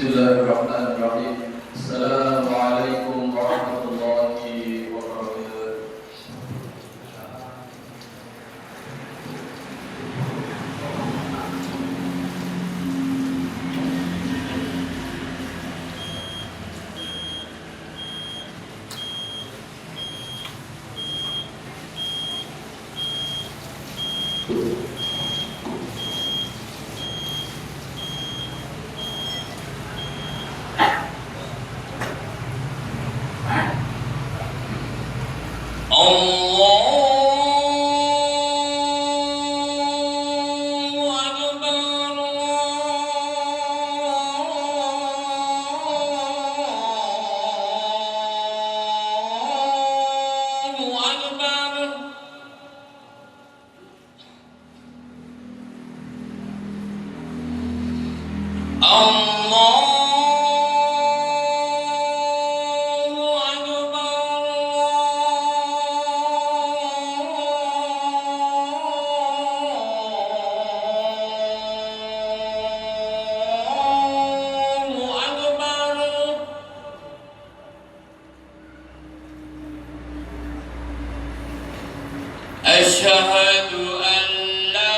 Bismillahirrahmanirrahim. Assalamualaikum warahmatullahi wabarakatuh. Asyhadu an la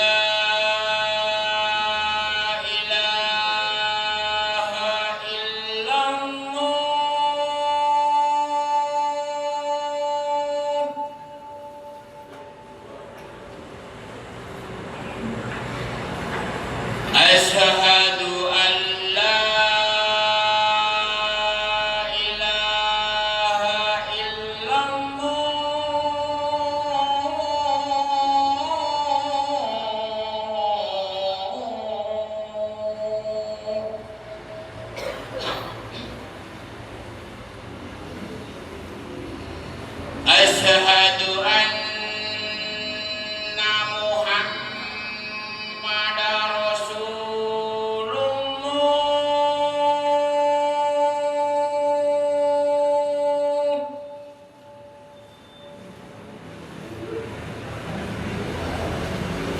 ilaha illallah. Asyhadu an la ilaha illallah. Asyhadu anna Muhammadar Rasulullah.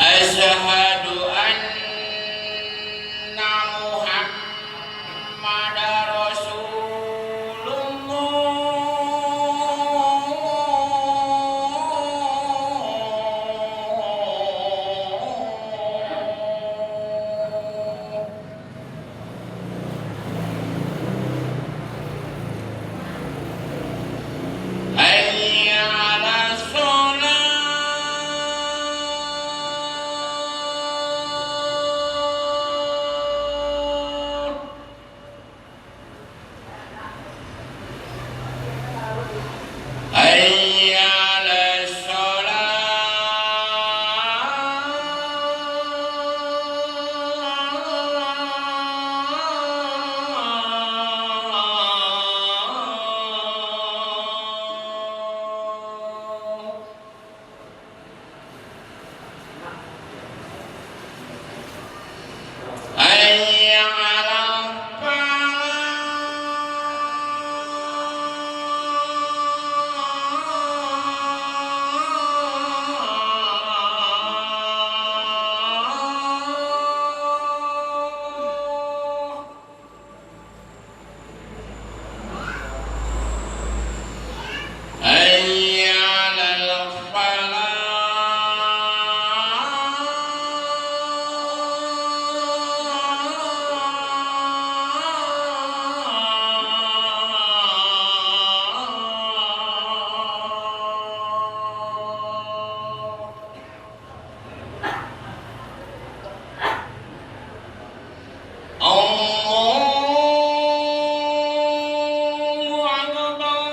Asyhadu anna Muhammadar Rasulullah. Hayya 'alas shalah. Hayya 'alas shalah. Hayya 'alal falah. Hayya 'alal Allahu Akbar.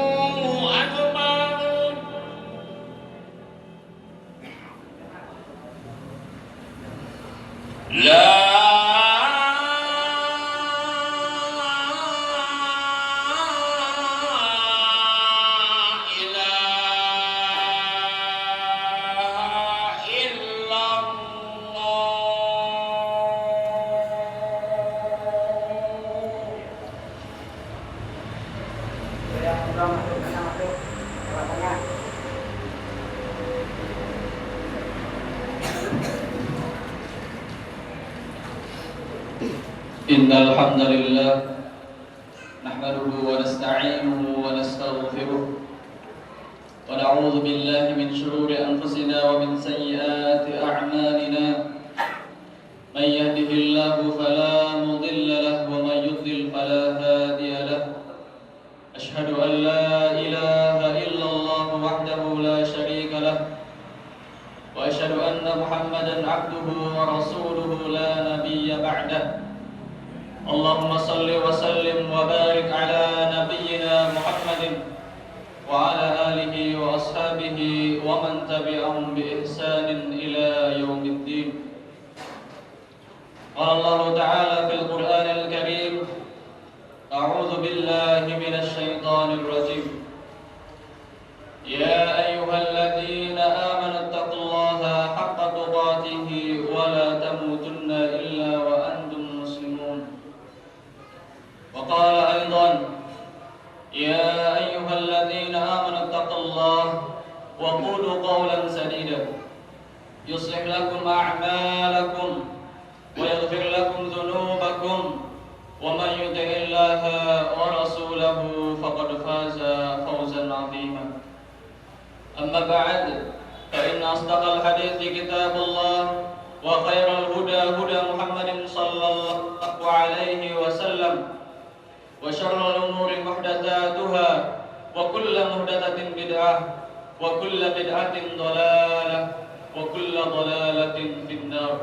Allahu Akbar. La ilaha illallah. ลองมาดูนะมาดูลองมาดู إن الحمد لله نحمده ونستعينه ونستغفره ونعوذ بالله من شرور أنفسنا ومن سيئات أعمالنا من يهده الله فلا مضل له ومن يضلل فلا هادي له أشهد أن لا إله إلا الله وحده لا شريك له وأشهد أن محمدا عبده ورسوله لا نبي بعده اللهم صل وسلم وبارك على نبينا محمد وعلى آله وأصحابه ومن تبعهم بإحسان إلى يوم الدين. قال الله تعالى في القرآن الكريم: أعوذ بالله من الشيطان الرجيم. يا أيها الذين آمنوا اتقوا الله حق تقاته ولا تموتن إلا وأنتم مسلمون. وقال أيضا: يا أيها الذين آمنوا اتقوا الله وقولوا قولا سديدا يصلح لكم أعمالكم ويغفر لكم ذنوبكم ومن يطع الله ورسوله فقد فاز فوزا عظيما. أما بعد فإن أصدق الحديث كتاب الله وخير الهدى هدى محمد صلى الله عليه وسلم وشر الأمور محدثاتها وكل محدثة بدعة وكل بدعة ضلالة وكل ضلالة في النار.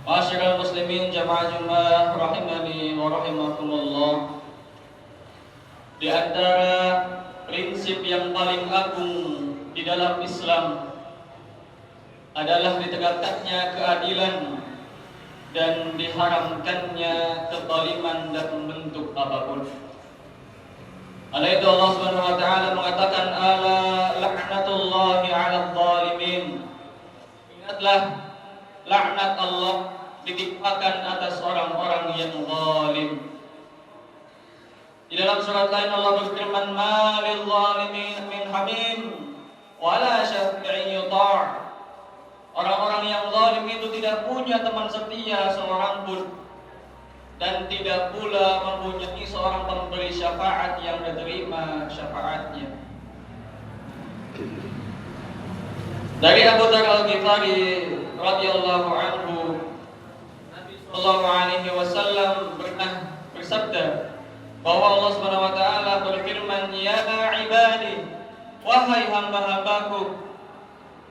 Ma'asyiral muslimin jamaah Jumat rahimani wa rahimakumullah. Di antara prinsip yang paling agung di dalam Islam adalah ditegakkannya keadilan dan diharamkannya kezaliman dalam bentuk apapun. Oleh itu Allah Subhanahu wa taala mengatakan: ala laknatullahi 'alal zalimin. Ingatlah, laknat Allah ditimpakan atas orang-orang yang zalim. Di dalam surat lain Allah berfirman: ma lil zalimin min hamim wala syafi'in yuta'. Orang-orang yang zalim itu tidak punya teman setia seorang pun dan tidak pula mempunyai seorang pemberi syafaat yang diterima syafaatnya. Dari Abu Dzar Al-Ghifari radhiyallahu anhu, Nabi sallallahu alaihi wasallam pernah bersabda bahwa Allah Subhanahu wa taala berfirman: ya ibadi, wahai hamba-hambaku,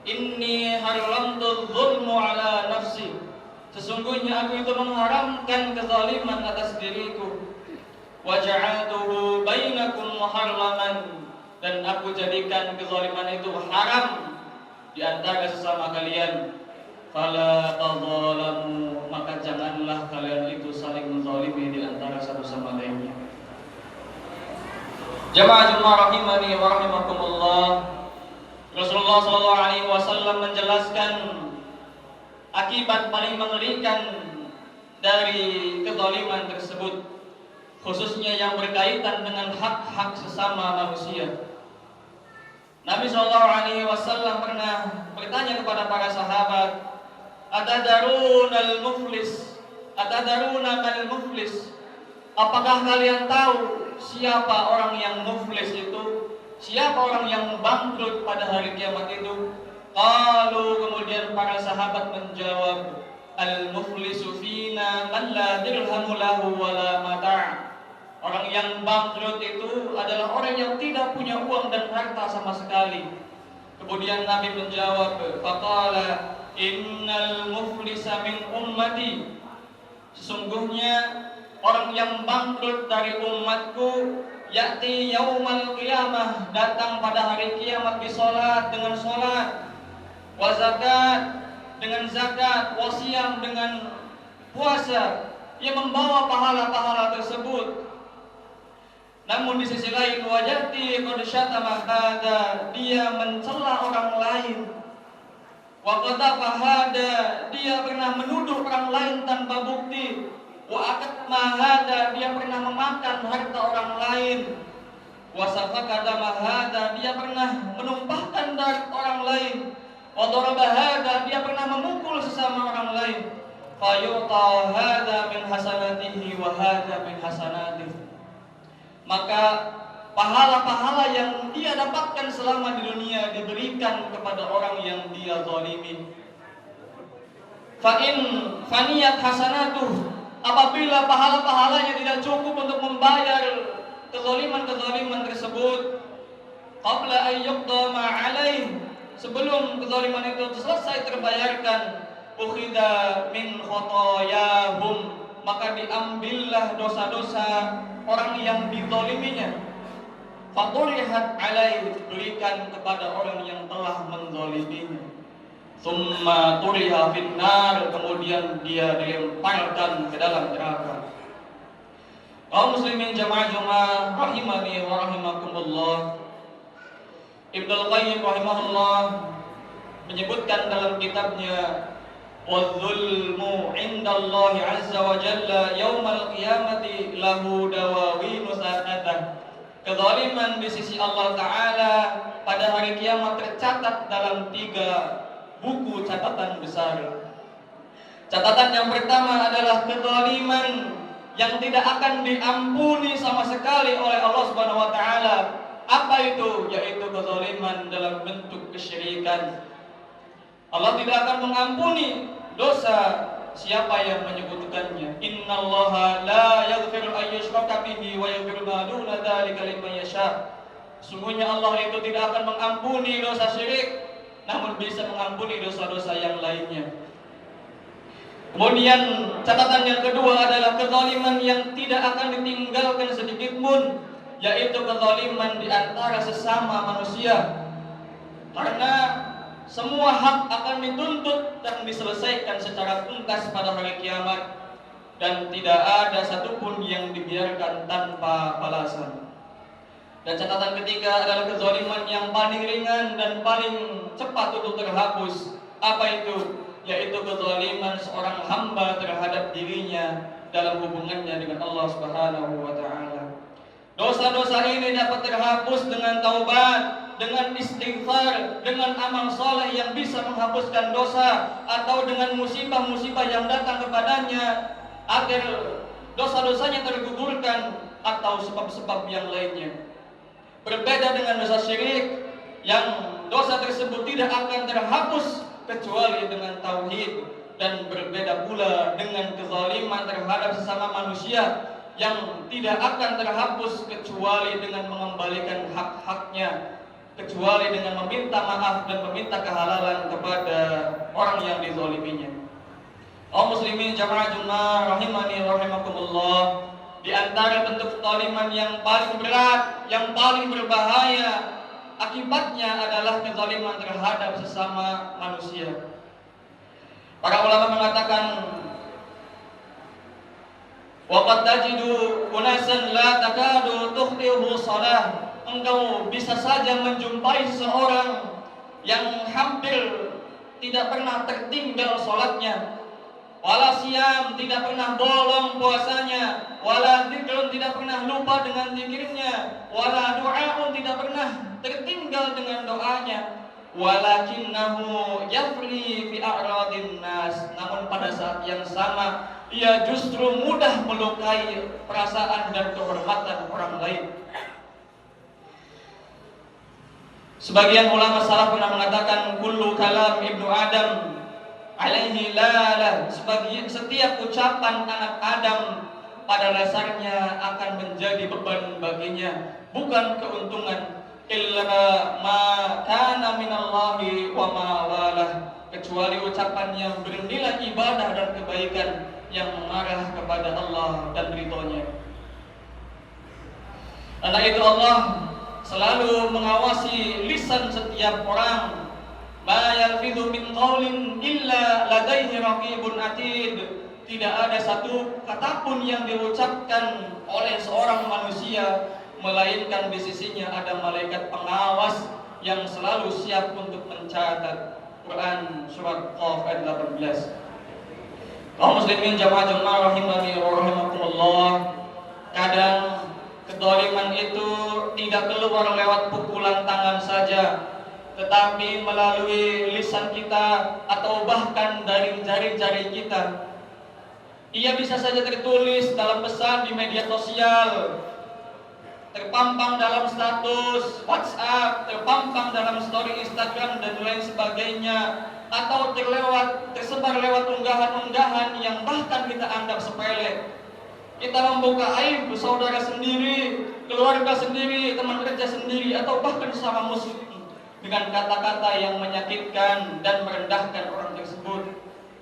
inni haramtu dzulma ala nafsi. Sesungguhnya aku itu mengharamkan kezaliman atas diriku. Wa ja'altuhu bainakum muharraman, dan aku jadikan kezaliman itu haram di antara sesama kalian. Fala tadzalamu, maka janganlah kalian itu saling menzalimi di antara satu sama lainnya. Jamaah Jumat rahimani wa rahimakumullah. Rasulullah sallallahu alaihi wasallam menjelaskan akibat paling mengerikan dari kezaliman tersebut, khususnya yang berkaitan dengan hak-hak sesama manusia. Nabi sallallahu alaihi wasallam pernah bertanya kepada para sahabat, "Atadarunal muflis? Atadaruna mal muflis?" Apakah kalian tahu siapa orang yang muflis itu? Siapa orang yang bangkrut pada hari kiamat itu? Qalu, kemudian para sahabat menjawab, al-muflisu fina man la dirhamu lahu wala mata'. Orang yang bangkrut itu adalah orang yang tidak punya uang dan harta sama sekali. Kemudian Nabi menjawab, faqala innal muflisa min ummati. Sesungguhnya orang yang bangkrut dari umatku ya'ti yaumal qiyamah, datang pada hari kiamat bisolat, dengan solat, wa zakat, dengan zakat, wa siyam, dengan puasa. Ia membawa pahala-pahala tersebut. Namun di sisi lain, wajati qad syatama hada, dia mencela orang lain. Wa qadafa hada, dia pernah menuduh orang lain tanpa bukti. Wa akatma hada, dia pernah memakan harta orang lain. Wa safaka dama hada, dia pernah menumpahkan mencap orang lain. Wa daraba hadza, dia pernah memukul sesama orang lain. Fayuta hadza min hasanatihi wa hadza min hasanatihi. Maka pahala-pahala yang dia dapatkan selama di dunia diberikan kepada orang yang dia zalimi. Fa'in faniyat hasanatuh, apabila pahala-pahalanya tidak cukup untuk membayar kezaliman-kezaliman tersebut, qabla an yuqda ma alaih, sebelum kezaliman itu selesai terbayarkan, ukhidha min khotoyahum, maka diambillah dosa-dosa orang yang dizaliminya. Faturihat alaih, berikan kepada orang yang telah menzaliminya. Summa turiha finnar, kemudian dia dilemparkan ke dalam neraka. Kaum muslimin jamaah Jumat rahimani wa rahimakumullah. Ibnu Qayyim rahimahullah menyebutkan dalam kitabnya wadzulmu indallahi azza wa jalla yaumal qiyamati lahu dawawinu sa'adah. Kezaliman di sisi Allah Ta'ala pada hari kiamat tercatat dalam 3 buku catatan besar. Catatan yang pertama adalah kezaliman yang tidak akan diampuni sama sekali oleh Allah Subhanahu wa taala. Apa itu? Yaitu kezaliman dalam bentuk kesyirikan. Allah tidak akan mengampuni dosa siapa yang menyekutukannya. Innallaha la yaghfiru an yushraka bihi wa yaghfiru ma duna dzalika liman yasha. Sungguhnya Allah itu tidak akan mengampuni dosa syirik, namun bisa mengampuni dosa-dosa yang lainnya. Kemudian catatan yang kedua adalah kezaliman yang tidak akan ditinggalkan sedikit pun, yaitu kezaliman di antara sesama manusia. Karena semua hak akan dituntut dan diselesaikan secara tuntas pada hari kiamat, dan tidak ada satupun yang dibiarkan tanpa balasan. Dan catatan ketiga adalah kezaliman yang paling ringan dan paling cepat untuk terhapus. Apa itu? Yaitu kezaliman seorang hamba terhadap dirinya dalam hubungannya dengan Allah Subhanahu wa taala. Dosa-dosa ini dapat terhapus dengan taubat, dengan istighfar, dengan amal soleh yang bisa menghapuskan dosa, atau dengan musibah-musibah yang datang kepadanya agar dosa-dosanya tergugurkan, atau sebab-sebab yang lainnya. Berbeda dengan dosa syirik yang dosa tersebut tidak akan terhapus kecuali dengan tauhid, dan berbeda pula dengan kezaliman terhadap sesama manusia yang tidak akan terhapus kecuali dengan mengembalikan hak-haknya, kecuali dengan meminta maaf dan meminta kehalalan kepada orang yang dizaliminya. Kaum muslimin jamaah Jumat rahimani wa rahimakumullah, di antara bentuk kezaliman yang paling berat, yang paling berbahaya, akibatnya adalah kezaliman terhadap sesama manusia. Para ulama mengatakan, waqad tajidu unasan la takadu tukhtihu shalah. Engkau bisa saja menjumpai seorang yang hampir tidak pernah tertinggal salatnya, wala siyam, tidak pernah bolong puasanya, wala dzikrun, tidak pernah lupa dengan zikirnya, wala du'aun, tidak pernah tertinggal dengan doanya, walakinnahu yafri fi a'radin nas. Namun pada saat yang sama ia justru mudah melukai perasaan dan kehormatan orang lain. Sebagian ulama salaf pernah mengatakan, kullu kalam ibnu Adam alaihi lala, setiap ucapan anak Adam pada dasarnya akan menjadi beban baginya, bukan keuntungan. Illa ma kana minallahi wa ma walah, kecuali ucapan yang bernilai ibadah dan kebaikan yang mengarah kepada Allah dan ridhonya. Karena itu Allah selalu mengawasi lisan setiap orang. Ma yalfidhu min qaulin illa ladaihi raqibun atid. Tidak ada satu kata pun yang diucapkan oleh seorang manusia melainkan di sisinya ada malaikat pengawas yang selalu siap untuk mencatat. Quran surat Qaf ayat 18. Kaum muslimin jamaah Jumat rahimani wa rahimakumullah, kadang kezaliman itu tidak keluar lewat pukulan tangan saja, tetapi melalui lisan kita atau bahkan dari jari-jari kita. Ia bisa saja tertulis dalam pesan di media sosial, terpampang dalam status WhatsApp, terpampang dalam story Instagram dan lain sebagainya, atau tersebar lewat unggahan-unggahan yang bahkan kita anggap sepele. Kita membuka aib saudara sendiri, keluarga sendiri, teman kerja sendiri, atau bahkan sesama muslim dengan kata-kata yang menyakitkan dan merendahkan orang tersebut.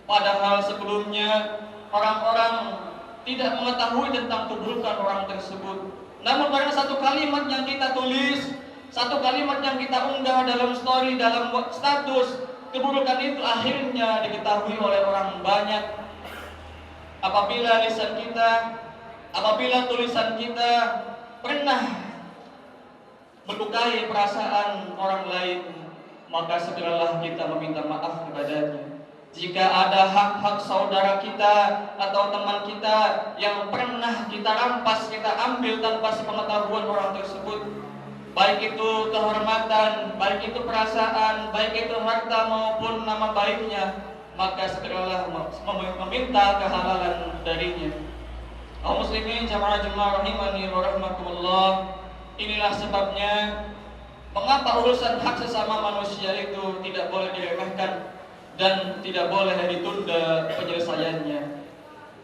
Padahal sebelumnya orang-orang tidak mengetahui tentang keburukan orang tersebut. Namun karena satu kalimat yang kita tulis, satu kalimat yang kita unggah dalam story, dalam status, keburukan itu akhirnya diketahui oleh orang banyak. Apabila lisan kita, apabila tulisan kita pernah melukai perasaan orang lain, maka segeralah kita meminta maaf kepadanya. Jika ada hak-hak saudara kita atau teman kita yang pernah kita rampas, kita ambil tanpa sepengetahuan orang tersebut, baik itu kehormatan, baik itu perasaan, baik itu harta maupun nama baiknya, maka segeralah meminta kehalalan darinya. Kaum muslimin jamaah rahimani wa rahmatullah, inilah sebabnya mengapa urusan hak sesama manusia itu tidak boleh diremehkan dan tidak boleh ditunda penyelesaiannya.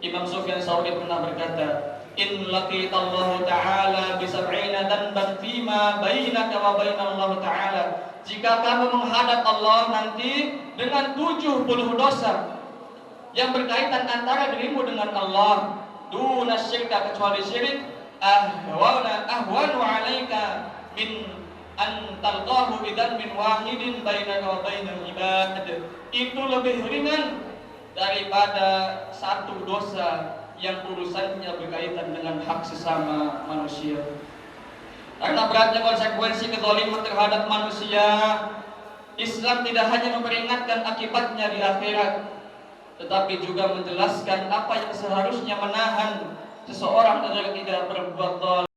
Imam Sufyan Tsauri pernah berkata, "In laqitallahu ta'ala bi sab'ina danban fima bainaka wa bainallahu ta'ala." Jika kamu menghadap Allah nanti dengan 70 dosa yang berkaitan antara dirimu dengan Allah, duna syirka, kecuali syirik, ahwanu 'alaika min an talqahu bidan min wahidin bainaka wa bainal ibad. Itu lebih ringan daripada satu dosa yang urusannya berkaitan dengan hak sesama manusia. Karena beratnya konsekuensi kezaliman terhadap manusia, Islam tidak hanya memperingatkan akibatnya di akhirat, tetapi juga menjelaskan apa yang seharusnya menahan seseorang agar tidak berbuat zalim.